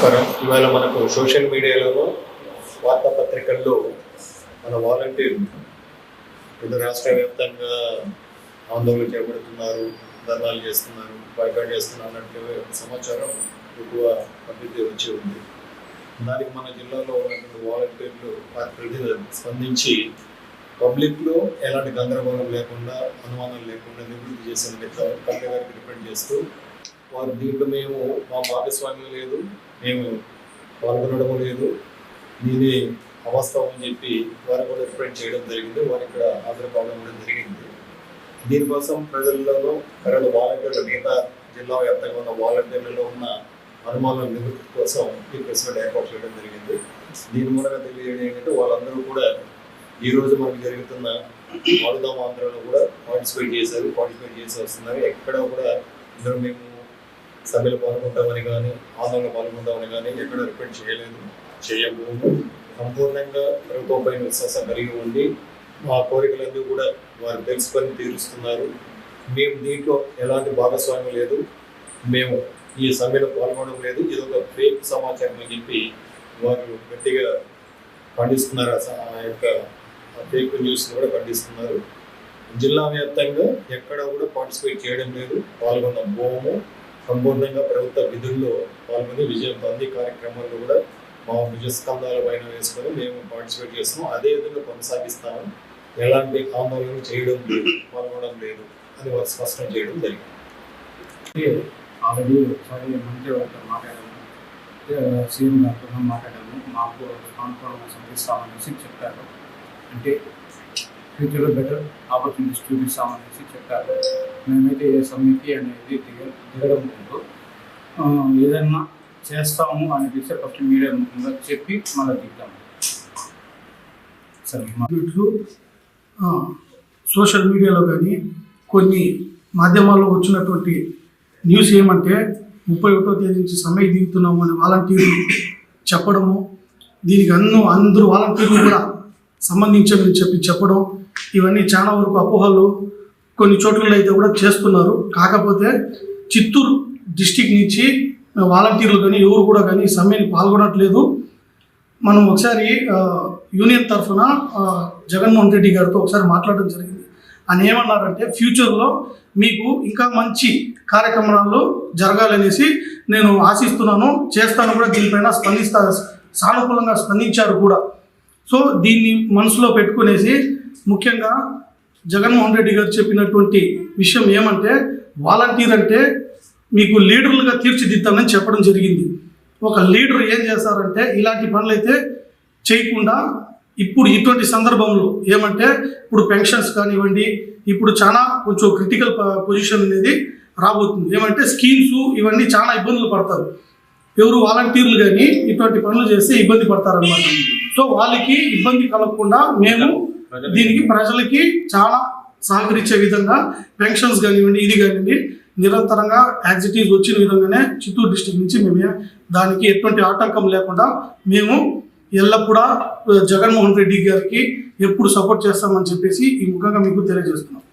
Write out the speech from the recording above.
నమస్కారం. ఇవాళ మనకు సోషల్ మీడియాలోనూ వార్తాపత్రికల్లో మన వాలంటీర్లు ఇప్పుడు రాష్ట్ర వ్యాప్తంగా ఆందోళన చేపడుతున్నారు, ధర్నాలు చేస్తున్నారు, బాయ్కాట్ చేస్తున్నారు అన్నట్టు సమాచారం ఎక్కువ పద్ధతి వచ్చి ఉంది. దానికి మన జిల్లాలో ఉన్నటువంటి వాలంటీర్లు ప్రతినిధులు స్పందించి పబ్లిక్లో ఎలాంటి గందరగోళం లేకుండా, అనుమానం లేకుండా నివృత్తి చేసేందుకు కలెక్టర్ గారికి డిపెండ్ చేస్తూ వారు దీంట్లో మేము మా భాగస్వామ్యం లేదు, మేము పాల్గొనడం లేదు, నేనే అవాస్తవం అని చెప్పి వారు కూడా రిప్రజెంట్ చేయడం జరిగింది. వారు ఇక్కడ హాజరు కావడం కూడా జరిగింది. దీనికోసం ప్రజల్లోనూ వాలంటీర్ల మిగతా జిల్లా వ్యాప్తంగా ఉన్న వాలంటీర్లలో ఉన్న అనుమానాల నివృత్తి కోసం ఈ ప్రెస్ మీట్ ఏర్పాటు చేయడం జరిగింది. దీని మూలంగా తెలియజేయడం ఏంటంటే వాళ్ళందరూ కూడా ఈరోజు మనకు జరుగుతున్న ఆడుదాం ఆంధ్రలో కూడా పార్టిసిపేట్ చేసి వస్తున్నారు. ఎక్కడ కూడా ఇందులో మేము సభ్యులు పాల్గొంటామని కానీ, ఆందోళన పాల్గొంటామని కానీ ఎక్కడ రిపెండ్ చేయబోము. సంపూర్ణంగా ప్రభుత్వంపై విశ్వాసం కలిగి ఉండి మా కోరికలన్నీ కూడా వారు తెలుసుకొని తీరుస్తున్నారు. మేము దీంట్లో ఎలాంటి భాగస్వామ్యం లేదు, మేము ఈ సభ్యులు పాల్గొనడం లేదు, ఇది ఒక ఫేక్ సమాచారం అని చెప్పి వారు గట్టిగా ఖండిస్తున్నారు. ఆ యొక్క ఫేక్ న్యూస్ని కూడా ఖండిస్తున్నారు. జిల్లా వ్యాప్తంగా ఎక్కడ కూడా పార్టిసిపేట్ చేయడం లేదు, పాల్గొన్న బోము. సంపూర్ణంగా ప్రభుత్వ విధుల్లో పాల్గొని విజయం పొంది కార్యక్రమాల్లో కూడా మా విజయస్కంధాల పైన వేసుకొని మేము పార్టిసిపేట్ చేస్తున్నాం. అదేవిధంగా కొనసాగిస్తాము. ఎలాంటి ఆందోళన చేయడం లేదు, పాల్గొనడం లేదు అని వారు స్పష్టం చేయడం జరిగింది. ఆల్రెడీ ఒకసారి మంత్రి వారితో మాట్లాడాము, సీఎం గారితో మాట్లాడాము. మాకు కాన్ఫరెన్స్ ఇస్తామనేసి చెప్పారు. అంటే ఫ్యూచర్లో బెటర్ ఆపర్చునిటీస్ చూపిస్తామనేసి చెప్పారు. మేమైతే ఏ సమ్మెకి అనేది దిగడం లేదు. ఏదన్నా చేస్తాము అనేసి ఫస్ట్ మీడియా ముఖ్యంగా చెప్పి మళ్ళీ దిగుతాము. సరే, సోషల్ మీడియాలో కానీ కొన్ని మాధ్యమాల్లో వచ్చినటువంటి న్యూస్ ఏమంటే 31వ తేదీ నుంచి సమ్మె దిగుతున్నాము అని వాలంటీర్లు చెప్పడము, దీనికి అందరూ వాలంటీర్లు కూడా సంబంధించని చెప్పడం, ఇవన్నీ చాలా వరకు అపోహలు కొన్ని చోట్లలో అయితే కూడా చేస్తున్నారు. కాకపోతే చిత్తూరు డిస్టిక్ నుంచి వాలంటీర్లు కానీ ఎవరు కూడా కానీ సమ్మెని పాల్గొనట్లేదు. మనం ఒకసారి యూనియన్ తరఫున జగన్మోహన్ రెడ్డి గారితో ఒకసారి మాట్లాడడం జరిగింది. ఆయన ఏమన్నారంటే ఫ్యూచర్లో మీకు ఇంకా మంచి కార్యక్రమాలు జరగాలనేసి నేను ఆశిస్తున్నాను, చేస్తాను కూడా, దీనిపైన సానుకూలంగా స్పందించారు కూడా. సో దీన్ని మనసులో పెట్టుకునేసి ముఖ్యంగా జగన్మోహన్ రెడ్డి గారు చెప్పినటువంటి విషయం ఏమంటే వాలంటీర్ అంటే మీకు లీడర్లుగా తీర్చిదిద్దామని చెప్పడం జరిగింది. ఒక లీడర్ ఏం చేస్తారంటే ఇలాంటి పనులు అయితే చేయకుండా ఇప్పుడు ఇటువంటి సందర్భంలో ఏమంటే ఇప్పుడు పెన్షన్స్ కానివ్వండి, ఇప్పుడు చాలా కొంచెం క్రిటికల్ పొజిషన్ అనేది రాబోతుంది. ఏమంటే స్కీమ్స్ ఇవన్నీ చాలా ఇబ్బందులు పడతారు. ఎవరు వాలంటీర్లు కానీ ఇటువంటి పనులు చేస్తే ఇబ్బంది పడతారనమాట. సో వాళ్ళకి ఇబ్బంది కలగకుండా మేము దీనికి ప్రజలకి చాలా సహకరించే విధంగా పెన్షన్స్ కానివ్వండి, ఇది కానివ్వండి, నిరంతరంగా యాక్సిటీస్ వచ్చిన విధంగానే చిత్తూరు డిస్టిక్ నుంచి మేము దానికి ఎటువంటి ఆటంకం లేకుండా మేము ఎల్లప్పుడూ జగన్మోహన్ రెడ్డి గారికి ఎప్పుడు సపోర్ట్ చేస్తామని చెప్పేసి ఈ ముఖంగా మీకు తెలియజేస్తున్నాం.